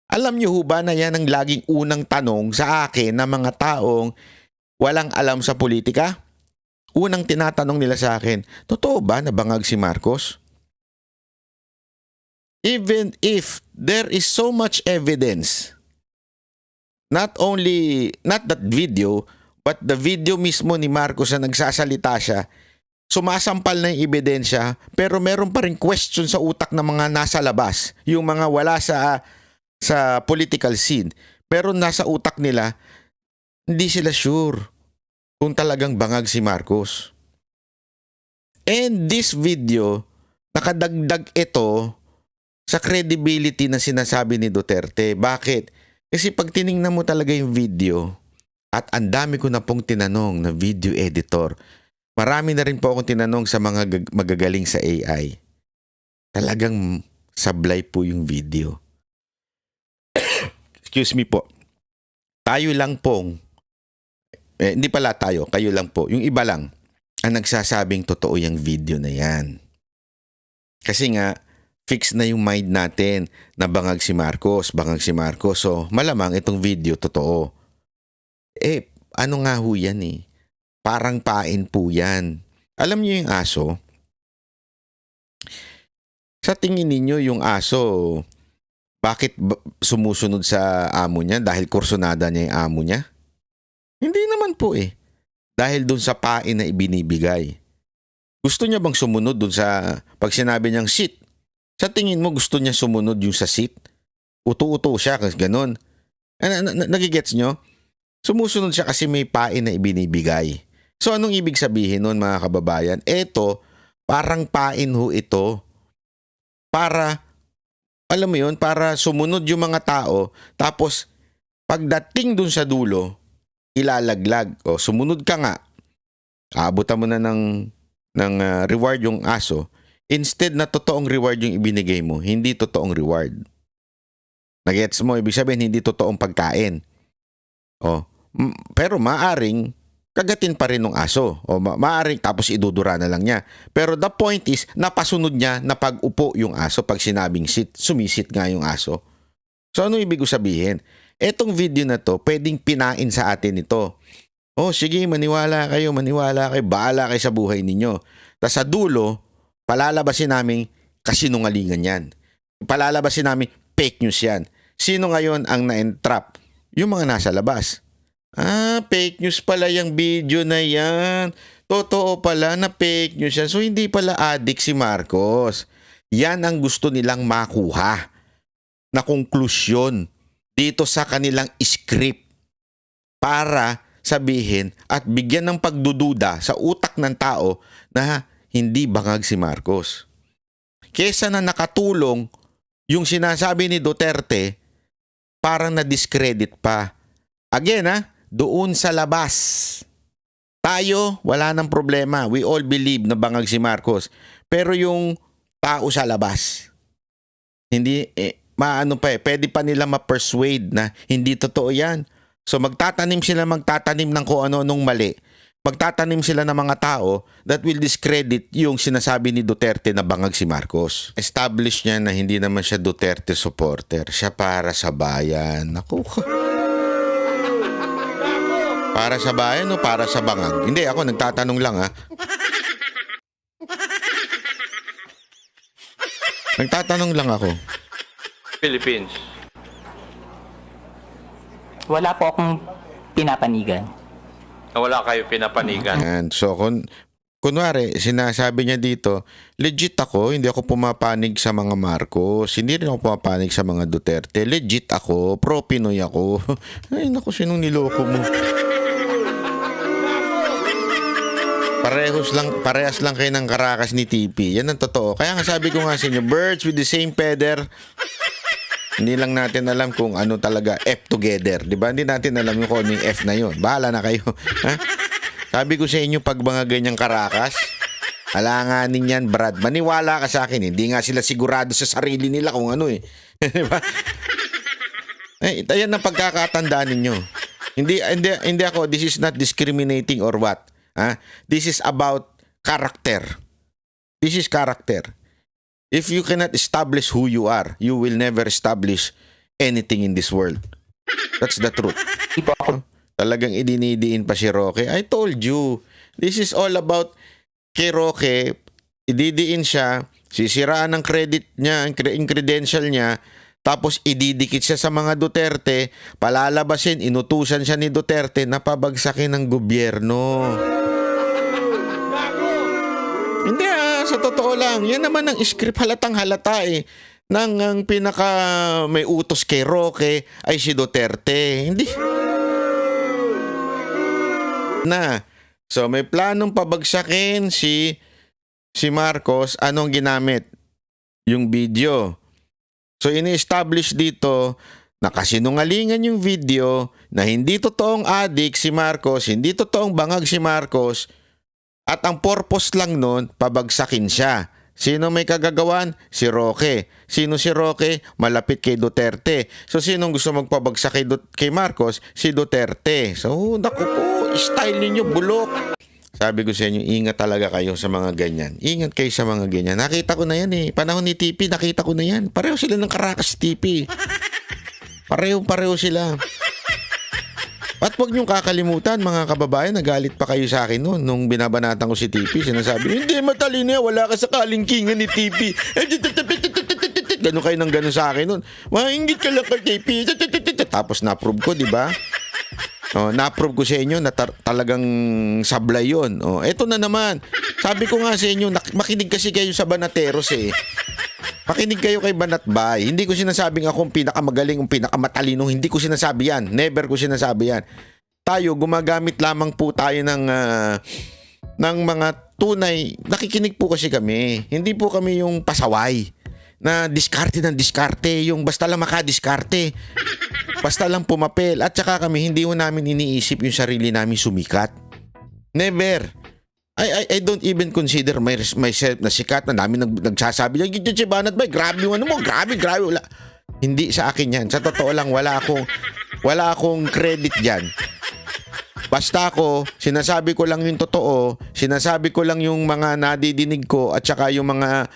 Alam niyo ho ba na yan ang laging unang tanong sa akin ng mga taong walang alam sa politika? Unang tinatanong nila sa akin, totoo ba na bangag si Marcos? Even if there is so much evidence, not that video, but the video mismo ni Marcos na nagsasalita siya, sumasampal na yung ebidensya, pero meron pa rin question sa utak ng mga nasa labas, yung mga wala sa political scene. Pero nasa utak nila, hindi sila sure kung talagang bangag si Marcos. And this video, nakadagdag ito sa credibility na sinasabi ni Duterte. Bakit? Kasi pag tiningnan mo talaga yung video, at ang dami ko na pong tinanong na video editor, marami na rin po akong tinanong sa mga magagaling sa AI. Talagang sablay po yung video. Excuse me po. Tayo lang pong, hindi pala tayo, kayo lang po, yung iba lang ang nagsasabing totoo yung video na yan. Kasi nga, fix na yung mind natin na bangag si Marcos. So, malamang itong video totoo. Ano nga ho yan eh? Parang pain po yan. Alam niyo yung aso? Sa tingin ninyo yung aso, bakit sumusunod sa amo niya? Dahil kursunada niya yung amo niya? Hindi naman po eh. Dahil dun sa pain na ibinibigay. Gusto niya bang sumunod dun sa pag sinabi niyang sit? Sa tingin mo gusto niya sumunod yung sa sit? Uto-uto siya kasi ganun. Nagigets nyo? Sumusunod siya kasi may pain na ibinibigay. So anong ibig sabihin nun mga kababayan? Eto, parang pain ho ito. Para, alam mo yun, para sumunod yung mga tao. Tapos, pagdating dun sa dulo, ilalaglag. O sumunod ka nga. Aabutan mo na ng reward yung aso. Instead na totoong reward yung ibinigay mo, hindi totoong reward. Nagets mo, ibig sabihin hindi totoong pagkain. Pero maaring kagatin pa rin ng aso. Maaring tapos idudura na lang niya. Pero the point is, napasunod niya na pag-upo yung aso. Pag sinabing sit, sumisit nga yung aso. So ano ibig sabihin? Etong video na to, pwedeng pinain sa atin ito. Sige, maniwala kayo, bahala kayo sa buhay ninyo. Tapos sa dulo, palalabasin namin kasinungalingan yan. Palalabasin namin fake news yan. Sino ngayon ang na-entrap? Yung mga nasa labas. Fake news pala yung video na yan. Totoo pala na fake news yan. So hindi pala addict si Marcos. Yan ang gusto nilang makuha. na konklusyon dito sa kanilang script para sabihin at bigyan ng pagdududa sa utak ng tao na hindi bangag si Marcos. Kesa na nakatulong yung sinasabi ni Duterte, parang na-discredit pa. Again doon sa labas. Tayo, wala nang problema. We all believe na bangag si Marcos. Pero yung tao sa labas, hindi, pwede pa nila ma-persuade na hindi totoo yan. So magtatanim ng kung ano-anong mali. Magtatanim sila ng mga tao that will discredit yung sinasabi ni Duterte na bangag si Marcos. Establish niya na hindi naman siya Duterte supporter. Siya para sa bayan. Naku. Para sa bayan o para sa bangag? Hindi, ako nagtatanong lang Nagtatanong lang ako. Philippines. Wala po akong pinapanigan. Wala kayo pinapanigan. And so, kunwari, sinasabi niya dito, legit ako, hindi ako pumapanig sa mga Marcos, hindi rin ako pumapanig sa mga Duterte. Legit ako, pro-Pinoy ako. Ay, naku, sinong niloko mo? Parehas lang kayo ng karakas ni TP. Yan ang totoo. Kaya nga sabi ko nga sa inyo, birds with the same feather. Hindi lang natin alam kung ano talaga F together. Diba? Hindi natin alam yung kung ano yung F na yun. Bahala na kayo. Sabi ko sa inyo, pag mga ganyang karakas, alanganin yan, Brad. Maniwala ka sa akin. Hindi nga sila sigurado sa sarili nila kung ano Diba? Ayan ang pagkakatandaan ninyo. Hindi ako, this is not discriminating or what. This is about character. This is character. If you cannot establish who you are, you will never establish anything in this world. That's the truth. Talagang idinidiin pa si Roque. I told you, this is all about kay Roque. Ididiin siya, sisiraan ng credit niya, ang credential niya, tapos ididikit siya sa mga Duterte, palalabasin, inutusan siya ni Duterte na pabagsakin ng gobyerno. Hindi sa totoo lang. Yan naman ang script, halatang halata ang pinaka may utos kay Roque ay si Duterte. Hindi. So may planong pabagsakin si Marcos. Anong ginamit? Yung video. So ini-establish dito na kasinungalingan yung video, na hindi totoong adik si Marcos, hindi totoong bangag si Marcos. At ang purpose lang nun, pabagsakin siya. Sino may kagagawan? Si Roque. Sino si Roque? Malapit kay Duterte. So sinong gusto magpabagsak kay Marcos? Si Duterte. So naku po, style ninyo bulok. Sabi ko sa inyo, ingat talaga kayo sa mga ganyan. Ingat kayo sa mga ganyan. Nakita ko na yan Panahon ni TP, nakita ko na yan. Pareho sila ng karakas TP. Pareho sila. At huwag niyong kakalimutan, mga kababayan, nagalit pa kayo sa akin noon nung binabanatan ko si TP. Sinasabi, hindi matalino, wala ka sa kalingkingan ni TP. Gano'n kayo ng gano'n sa akin noon. Maingit ka lang kay TP. Tapos na-approve ko, di ba? Na-approve ko sa inyo na talagang sablay yun. Eto na naman. Sabi ko nga sa inyo, makinig kasi kayo sa Banateros Makinig kayo kay Banatbay. Hindi ko sinasabing akong pinakamagaling, pinakamatalino. Hindi ko sinasabi yan. Never ko sinasabi yan. Tayo, gumagamit lamang po tayo ng mga tunay. Nakikinig po kasi kami. Hindi po kami yung pasaway na diskarte ng diskarte. Yung basta lang makadiskarte. Basta lang pumapel. At saka kami, hindi mo namin iniisip yung sarili namin sumikat. Never. I don't even consider myself na sikat, na namin nagsasabi niya, gito si Banatbay, grabe yung ano mo, grabe, wala. Hindi sa akin yan. Sa totoo lang, wala akong credit dyan. Basta ako, sinasabi ko lang yung totoo, sinasabi ko lang yung mga nadidinig ko at saka yung mga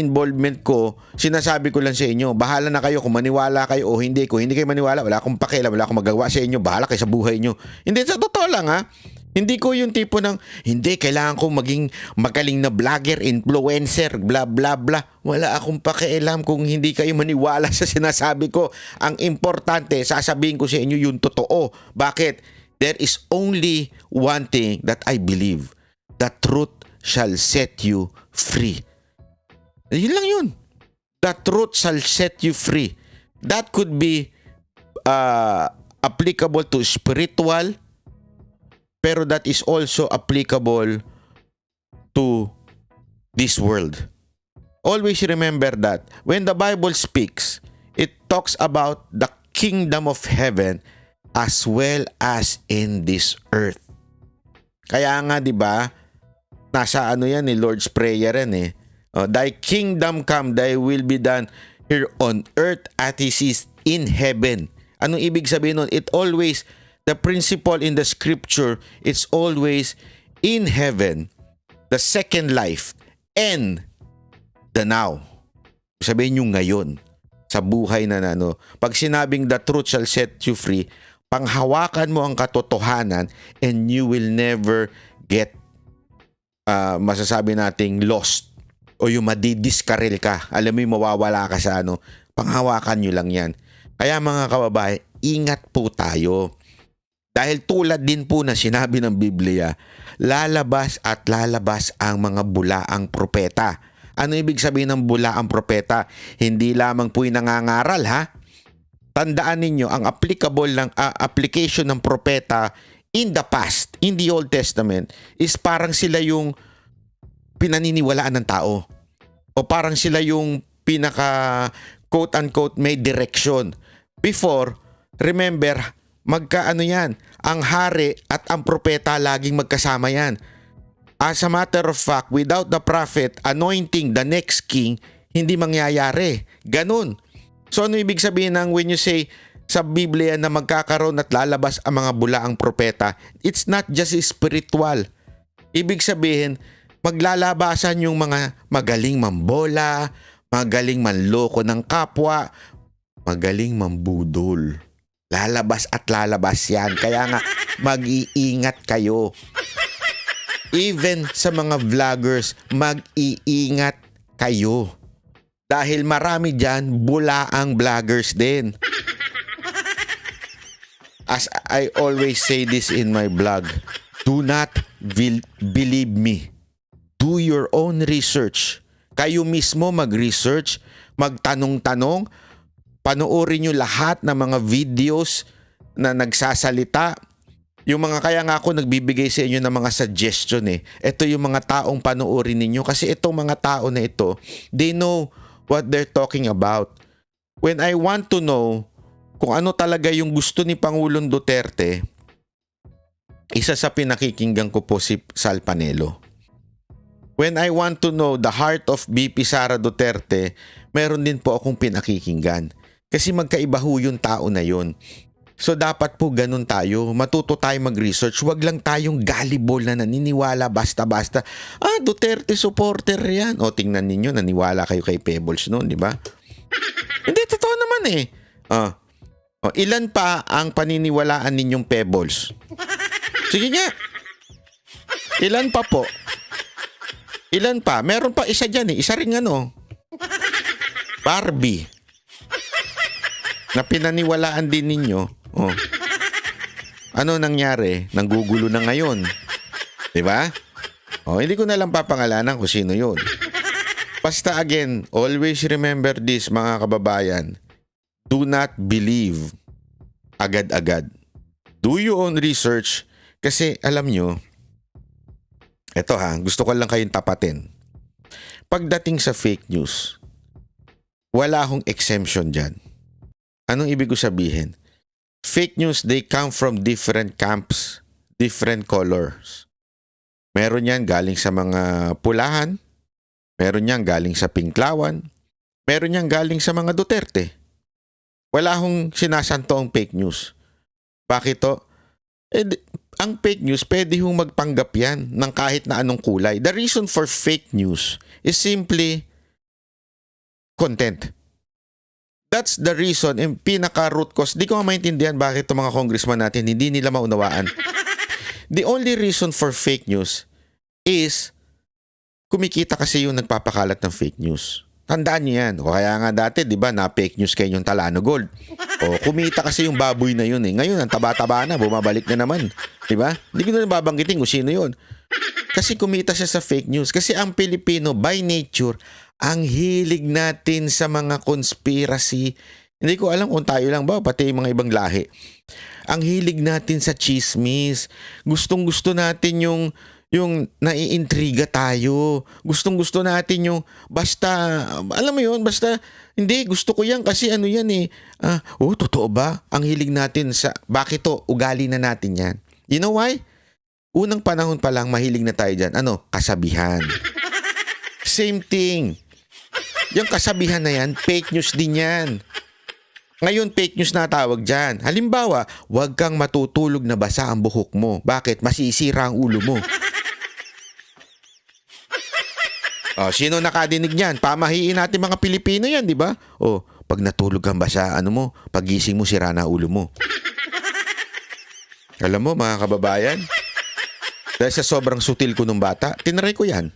involvement ko, sinasabi ko lang sa inyo. Bahala na kayo kung maniwala kayo o hindi. Kung hindi kayo maniwala, wala akong pakialam, wala akong magawa sa inyo. Bahala kayo sa buhay nyo. Hindi, sa totoo lang Hindi ko yung tipo ng, hindi, kailangan ko maging magaling na vlogger, influencer, bla bla bla. Wala akong pakialam kung hindi kayo maniwala sa sinasabi ko. Ang importante, sasabihin ko sa inyo yung totoo. Bakit? There is only one thing that I believe. The truth shall set you free. Yun lang yun. The truth shall set you free. That could be applicable to spiritual, pero that is also applicable to this world. Always remember that when the Bible speaks, it talks about the kingdom of heaven as well as in this earth. Kaya nga 'di ba, nasa ano yan Lord's Prayer yan thy kingdom come, thy will be done here on earth as it is in heaven. Anong ibig sabihin nun? It always, the principle in the scripture, it's always in heaven, the second life, and the now. Sabihin yung ngayon, sa buhay na pag sinabing the truth shall set you free, panghawakan mo ang katotohanan and you will never get masasabi nating lost o yung madidiskarel ka. Alam mo yung mawawala ka sa panghawakan nyo lang yan. Kaya mga kababayan, ingat po tayo. Dahil tulad din po na sinabi ng Biblia, lalabas at lalabas ang mga bulaang propeta. Ano ibig sabihin ng bulaang propeta? Hindi lamang po yung nangangaral Tandaan ninyo, ang applicable ng application ng propeta in the past, in the Old Testament, is parang sila yung pinaniniwalaan ng tao. O parang sila yung pinaka quote-unquote may direction. Before, remember, yan, ang hari at ang propeta laging magkasama yan. As a matter of fact, without the prophet anointing the next king, hindi mangyayari. Ganun. So ano ibig sabihin ng when you say sa Biblia na magkakaroon at lalabas ang mga bulaang propeta? It's not just spiritual. Ibig sabihin, maglalabasan yung mga magaling mambola, magaling manloko ng kapwa, magaling mambudol. Lalabas at lalabas yan. Kaya nga, mag-iingat kayo. Even sa mga vloggers, mag-iingat kayo. Dahil marami dyan, bulaang vloggers din. As I always say this in my blog, do not believe me. Do your own research. Kayo mismo mag-research, magtanong-tanong, panoorin nyo lahat ng mga videos na nagsasalita. Yung mga kaya nga ako nagbibigay sa inyo ng mga suggestion Ito yung mga taong panoorin ninyo kasi itong mga tao na ito, they know what they're talking about. When I want to know kung ano talaga yung gusto ni Pangulong Duterte, isa sa pinakikinggan ko po si Sal Panelo. When I want to know the heart of BP Sara Duterte, meron din po akong pinakikinggan. Kasi magkaiba ho yung tao na yun. So dapat po ganun tayo, matuto tayo mag-research, wag lang tayong gullible na naniniwala basta-basta. Duterte supporter yan. O tingnan ninyo, naniwala kayo kay Pebbles noon, di ba? Hindi, totoo naman ilan pa ang paniniwalaan ninyong Pebbles? Sige nga. Ilan pa po? Ilan pa? Meron pa isa dyan Isa ring Barbie. Na pinaniwalaan din ninyo. Ano nangyari? Nanggugulo na ngayon. Diba? Hindi ko na lang papangalanan kung sino yun. Basta again, always remember this mga kababayan. Do not believe agad-agad. Do your own research kasi alam nyo, eto gusto ko lang kayong tapatin. Pagdating sa fake news, wala akong exemption dyan. Anong ibig ko sabihin? Fake news, they come from different camps, different colors. Meron yan galing sa mga pulahan, meron yan galing sa pinklawan, meron yan galing sa mga Duterte. Wala akong sinasanto ang fake news. Bakit to? Ang fake news, pwede hong magpanggap yan ng kahit na anong kulay. The reason for fake news is simply content. That's the reason, yung pinaka-root cause. Di ko maintindihan bakit itong mga congressman natin hindi nila maunawaan. The only reason for fake news is kumikita kasi yung nagpapakalat ng fake news. Tandaan niyo yan. O kaya nga dati, di ba, na-fake news kayo yung Talano Gold. O kumita kasi yung baboy na yun Ngayon, ang taba-taba na, bumabalik na naman. Di ba? Hindi ko na babanggitin kung sino yun. Kasi kumita siya sa fake news. Kasi ang Pilipino, by nature, ang hilig natin sa mga conspiracy, Hindi ko alam kung tayo lang ba, pati yung mga ibang lahi. Ang hilig natin sa chismis. Gustong-gusto natin yung naiintriga tayo. Gustong-gusto natin yung basta, alam mo yun, basta, hindi, gusto ko yan kasi ano yan eh. Totoo ba? Ang hilig natin sa, bakit to? Ugali na natin yan. You know why? Unang panahon pa lang, mahilig na tayo dyan. Kasabihan. Same thing. Yung kasabihan na yan, fake news din yan. Ngayon, fake news na tawag dyan. Halimbawa, huwag kang matutulog na basa ang buhok mo. Bakit? Masisira ang ulo mo. Sino nakadinig niyan? Pamahiin natin mga Pilipino yan, di ba? Pag natulog kang basa, pagising mo, sira na ulo mo. Alam mo, mga kababayan, dahil sa sobrang sutil ko nung bata, tinry ko yan.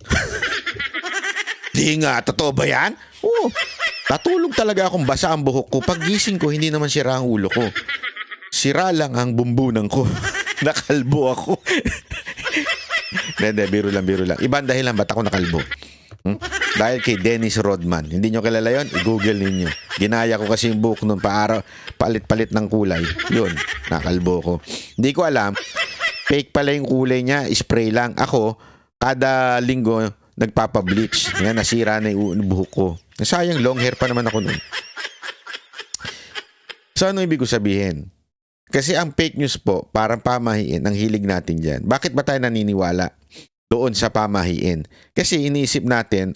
Di nga, totoo ba yan? Natulog talaga akong basa ang buhok ko. Paggising ko, hindi naman sira ang ulo ko. Sira lang ang bumbunan ko. Nakalbo ako. Hindi, biro lang. Ibang dahilan ba't ako nakalbo? Dahil kay Dennis Rodman. Hindi nyo kilala yun? I-google ninyo. Ginaya ko kasi yung buhok nun palit-palit ng kulay. Yun, nakalbo ko. Hindi ko alam. Fake pala yung kulay niya. Spray lang. Ako, kada linggo, nagpapableach. Yan, nasira na yung buhok ko. Sayang, long hair pa naman ako nun. So, ano ibig ko sabihin? Kasi ang fake news po, parang pamahiin, ang hilig natin dyan. Bakit ba tayo naniniwala doon sa pamahiin? Kasi iniisip natin,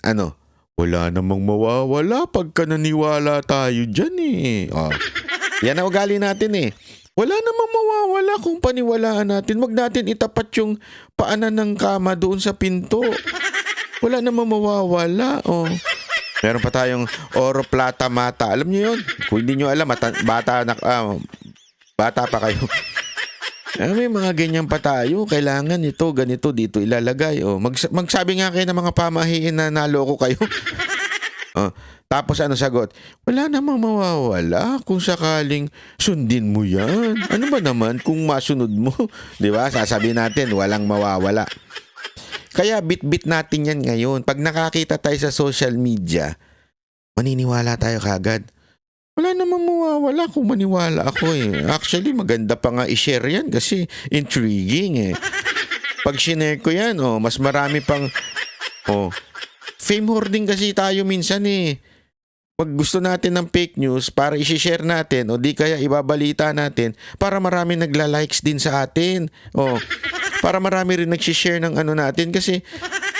wala namang mawawala pagka naniwala tayo dyan eh. Yan ang ugali natin eh. Wala namang mawawala kung paniwalaan natin. Wag natin itapat yung paanan ng kama doon sa pinto. Wala namang mawawala. Meron pa tayong oro, plata, mata. Alam niyo yun? Kung hindi niyo alam, bata pa kayo. May mga ganyan pa tayo. Kailangan ito, ganito, dito ilalagay. Magsabi nga kayo ng mga pamahiin na naloko kayo. Tapos sagot? Wala namang mawawala kung sakaling sundin mo yan. Ano ba naman kung masunod mo? Di ba? Sasabihin natin, walang mawawala. Kaya bit-bit natin yan ngayon. Pag nakakita tayo sa social media, maniniwala tayo kagad. Wala namang mawawala kung maniwala ako eh. Actually, maganda pa nga i-share yan kasi intriguing eh. Pag sinare ko yan, mas marami pang... fame hoarding kasi tayo minsan eh. Pag gusto natin ng fake news para i-share natin o di kaya ibabalita natin para marami nagla-likes din sa atin. Para marami rin nag-share ng natin kasi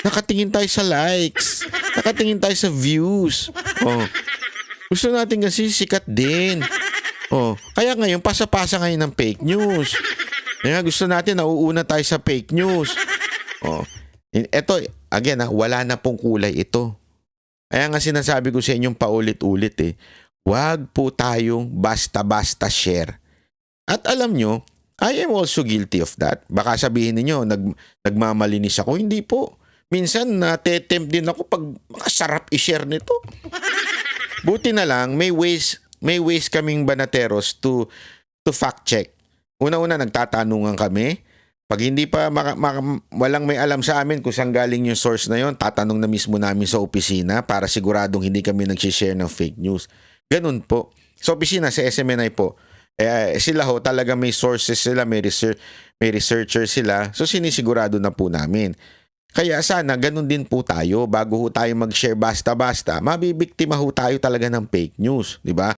nakatingin tayo sa likes. Nakatingin tayo sa views. Gusto natin kasi sikat din. Kaya ngayon, pasa-pasa ngayon ng fake news. Kaya gusto natin nauuna tayo sa fake news. Ito, again wala na pong kulay ito. Kaya nga sinasabi ko sa inyong paulit-ulit huwag po tayong basta-basta share. At alam nyo, I am also guilty of that. Baka sabihin niyo nagmamalinis ako. Hindi po. Minsan natetempt din ako pag makasarap i-share nito. Buti na lang may ways kaming banateros to fact check. Una-una nagtatanungan kami. Pag hindi pa walang may alam sa amin kung saan galing yung source na yon, tatanong na mismo namin sa opisina para siguradong hindi kami nag-share ng fake news. Ganun po. Sa opisina, sa SMNI po, sila talaga may sources sila, may researcher sila. So sinisigurado na po namin. Kaya sana ganun din po tayo bago tayo mag-share basta-basta, mabibiktima tayo talaga ng fake news, di ba?